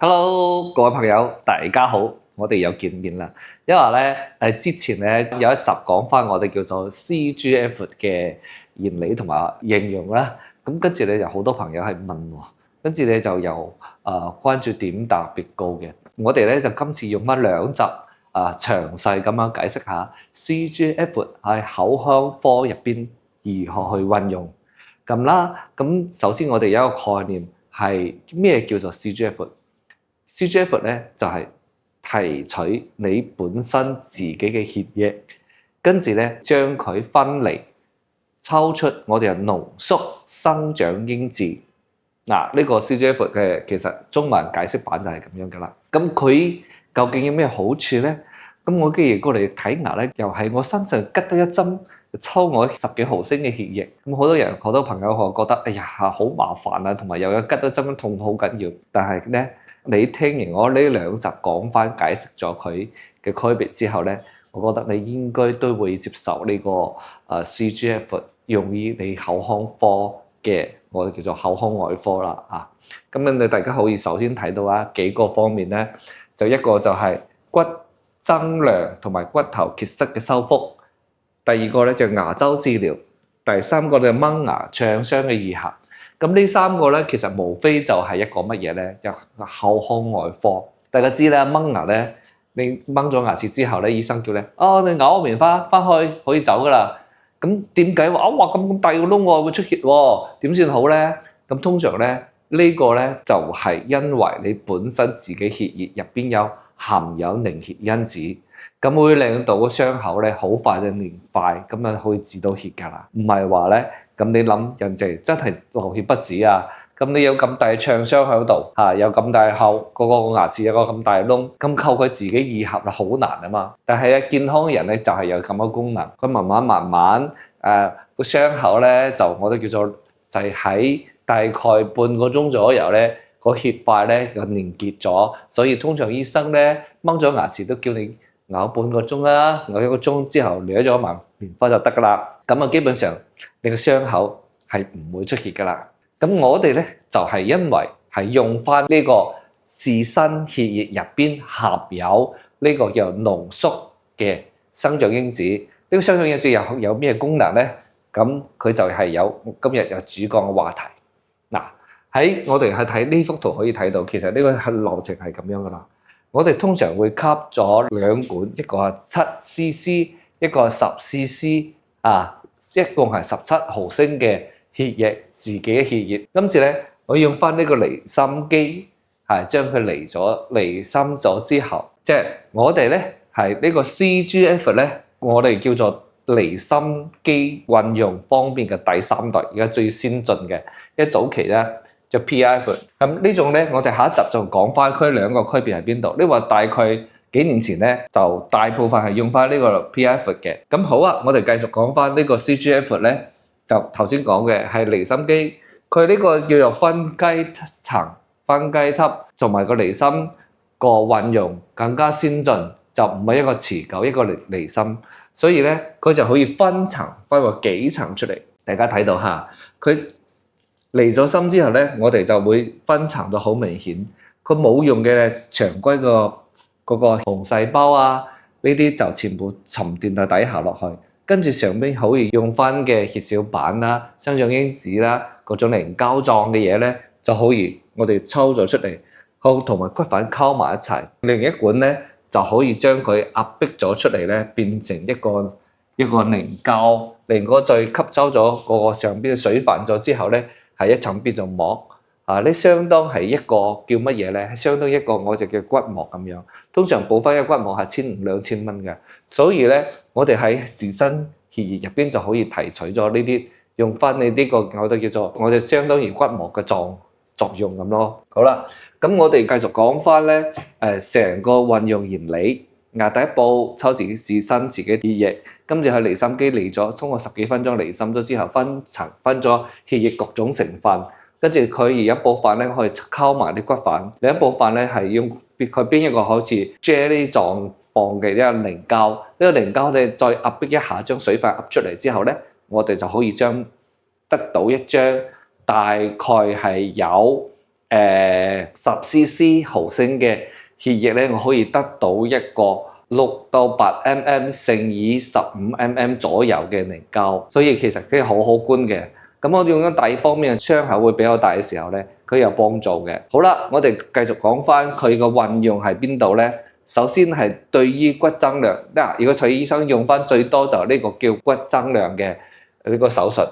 Hello，各位朋友，大家好，我哋又見面啦。因為咧，之前咧有一集講翻我哋叫做 CGF 嘅原理同埋應用啦。咁跟住咧有好多朋友係問喎，跟住咧就有關注點特別高嘅。我哋咧就今次用翻兩集詳細咁樣解釋下 CGF 喺口腔科入邊如何去運用。咁啦，咁首先我哋有一個概念係咩叫做 CGF？CGF 咧就係提取你本身自己嘅血液，跟住咧將佢分離，抽出我哋嘅濃縮生長因子。呢個 CGF 嘅其實中文解釋版就係咁樣噶啦。咁佢究竟有咩好處咧？咁我既然過嚟睇牙咧，又係我身上吉多一針，抽我10幾毫升嘅血液。咁好多朋友覺得，哎呀好麻煩啊，同埋又有吉多針痛好緊要。但係咧，你聽完我呢兩集講翻解釋咗佢嘅區別之後咧，我覺得你應該都會接受呢個CGF 用於你口腔科嘅，我哋叫做口腔外科啦啊。咁樣你大家可以首先睇到幾個方面咧，就一個就係骨增量同埋骨頭結石嘅修復，第二個咧就牙周治療，第三個就掹牙創傷嘅癒合。咁呢三個咧，其實無非就係一個乜嘢咧？就口腔外科。大家知啦，掹牙咧，你掹咗牙齒之後咧，醫生叫你你咬完翻去可以走噶啦。咁點解話哇咁大個窿喎會出血喎？點算好咧？咁通常咧呢個咧就係因為你本身自己血液入邊含有凝血因子，咁會令到個傷口咧好快就連塊，咁啊可以止到血噶啦。唔係話咧，咁你諗人哋真係流血不止啊！咁你有咁大創傷喺度有咁大口個牙齒有個咁大窿，咁靠佢自己癒合好難啊嘛。但係咧健康嘅人咧就係有咁嘅功能，佢慢慢個傷口咧就我哋叫做就係喺大概半個鐘左右咧。個血塊咧就連結咗，所以通常醫生咧掹咗牙齒都叫你咬半個鐘啦，咬1個鐘之後掠咗埋棉花就得噶啦。咁基本上你個傷口係唔會出血噶啦。咁我哋咧就係因為係用翻呢個自身血液入邊含有呢個叫濃縮嘅生長因子。呢個生長因子有咩功能咧？咁佢就係有今日有主講嘅話題。喺我哋係睇呢幅圖可以睇到，其實呢個流程係咁樣噶啦。我哋通常會吸咗兩管，一個係7cc，一個係10cc，一共係17毫升嘅血液，自己嘅血液。跟住咧，我用翻呢個離心機，將佢離心咗之後，即係我哋咧係呢個 CGF 咧，我哋叫做離心機運用方面嘅第3代，而家最先進嘅。一早期咧。就 PIF 咁呢種咧，我哋下一集就講翻佢兩個區別喺邊度。呢話大概幾年前咧，就大部分係用翻呢個 PIF 嘅。咁好啊，我哋繼續講翻呢個 CGF 咧，就頭先講嘅係離心機，佢呢個叫做分階層、分階級，同埋個離心個運用更加先進，就唔係一個持久一個離心，所以咧佢就可以分層分個幾層出嚟。大家睇到嚇，佢。離咗心之後咧，我哋就會分層到好明顯。佢冇用嘅常規嗰個紅細胞呢啲就全部沉澱到底下落去。跟住上邊可以用翻嘅血小板啦、生長因子啦、各種凝膠狀嘅嘢咧，就可以我哋抽咗出嚟，好同埋骨粉溝埋一齊。另一管咧就可以將佢壓迫咗出嚟咧，變成一個凝膠，另外再吸收咗個上邊嘅水分咗之後咧。係一層變做膜呢相當係一個叫乜嘢咧？相當一個我哋叫骨膜咁樣。通常補翻嘅骨膜係1500、2000蚊嘅，所以咧我哋喺自身血液入邊就可以提取咗呢啲，用翻你呢個我哋叫做我哋相當於骨膜嘅作用咁咯。好啦，咁我哋繼續講翻咧成個運用原理。第一步抽自身自己血液，跟住去離心機離咗，通過10幾分鐘離心咗之後，分層分咗血液各種成分，跟住佢而一部分咧可以溝埋啲骨粉，另一部分咧係用佢邊一個好似 jelly 狀況嘅一個凝膠，呢個凝膠咧再壓迫一下，將水分壓出嚟之後咧，我哋就可以得到一張大概係有 10cc 毫升嘅血液咧，我可以得到一個6到8mm乘以15mm左右嘅凝膠，所以其實佢係好可觀嘅。咁我用咗第二方面嘅傷口會比較大嘅時候咧，佢有幫助嘅。好啦，我哋繼續講翻佢個運用喺邊度咧？首先係對於骨增量，如果徐醫生用翻最多就呢個叫骨增量嘅呢個手術。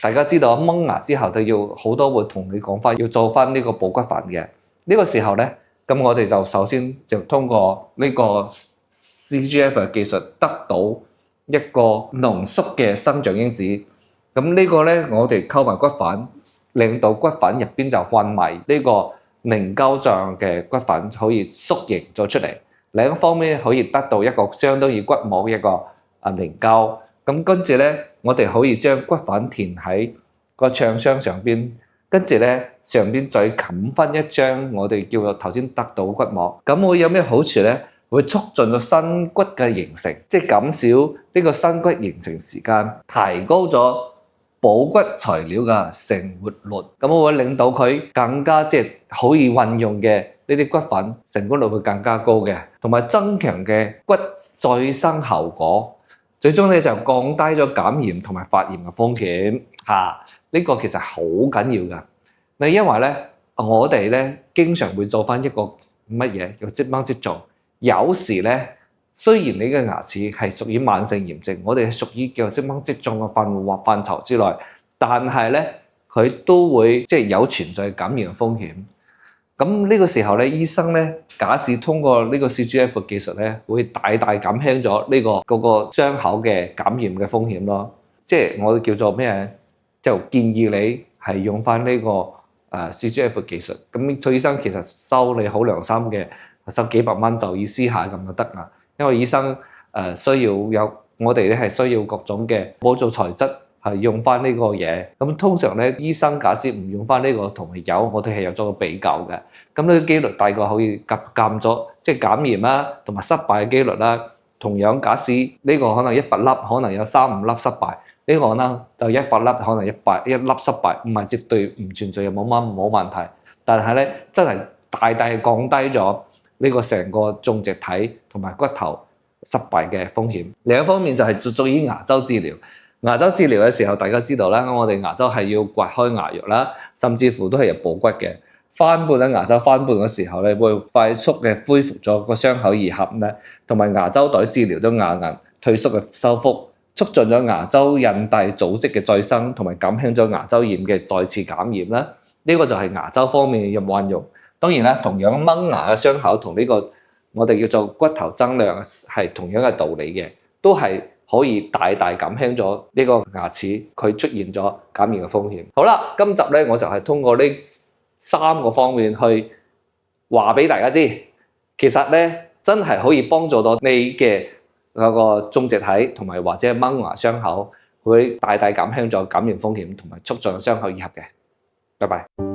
大家知道掹牙之後，佢要好多會同你講翻要做翻呢個補骨粉嘅。呢個時候咧，咁我哋就首先就通過呢個 CGF 嘅技術得到一個濃縮嘅生長因子。咁呢個咧，我哋溝埋骨粉，令到骨粉入邊就混埋呢個凝膠狀嘅骨粉，可以縮形咗出嚟。另一方面可以得到一個相當於骨膜一個凝膠。咁跟住咧，我哋可以將骨粉填喺個創傷上邊，跟住咧上邊再冚翻一張我哋叫做頭先得到骨膜。咁會有咩好處咧？會促進咗新骨嘅形成，即係減少呢個新骨形成時間，提高咗補骨材料嘅成活率。咁我會令到佢更加即係可以運用嘅呢啲骨粉成功率會更加高嘅，同埋增強嘅骨再生效果。最終咧就降低咗感染同埋發炎嘅風險嚇，呢個其實好緊要噶。因為咧我哋咧經常會做翻一個乜嘢叫積掹積重，有時咧雖然你嘅牙齒係屬於慢性炎症，我哋係屬於叫積掹積重嘅範疇之內，但係咧佢都會即係有存在感染嘅風險。咁呢個時候咧，醫生咧假使通過呢個 CGF 技術咧，會大大減輕咗呢個傷口嘅感染嘅風險咯。即係我哋叫做咩？就建議你係用翻呢個CGF 技術。咁崔醫生其實收你好良心嘅，收幾百蚊就意思下咁就得啦。因為醫生需要有我哋咧係需要各種嘅補助材質。係用翻呢個嘢，咁通常咧，醫生假設唔用翻呢個同埋有，我哋係有做個比較嘅。咁呢個機率大概可以減咗，即係減炎啦，同埋失敗嘅機率啦。同樣假使呢個可能100粒，可能有3-5粒失敗，呢個呢就100粒，可能1粒失敗，唔係絕對唔存在又冇問題。但係咧，真係大大降低咗呢個成個種植體同埋骨頭失敗嘅風險。另一方面就係着重於牙周治療。牙周治療嘅時候，大家知道啦，我哋牙周係要刮開牙肉啦，甚至乎都係有補骨嘅。翻半牙周翻半嘅時候咧，會快速嘅恢復咗個傷口癒合咧，同埋牙周袋治療咗牙齦退縮嘅修復，促進咗牙周韌帶組織嘅再生，同埋減輕咗牙周炎嘅再次感染啦。呢個就係牙周方面嘅運用。當然啦，同樣掹牙嘅傷口同呢個我哋叫做骨頭增量係同樣嘅道理嘅，都係可以大大減輕咗呢個牙齒佢出現咗感染嘅風險。好啦，今集咧我就係通過呢3個方面去話俾大家知，其實咧真係可以幫助到你嘅嗰個種植體同埋或者掹牙傷口，會大大減輕咗感染風險同埋促進傷口癒合嘅。拜拜。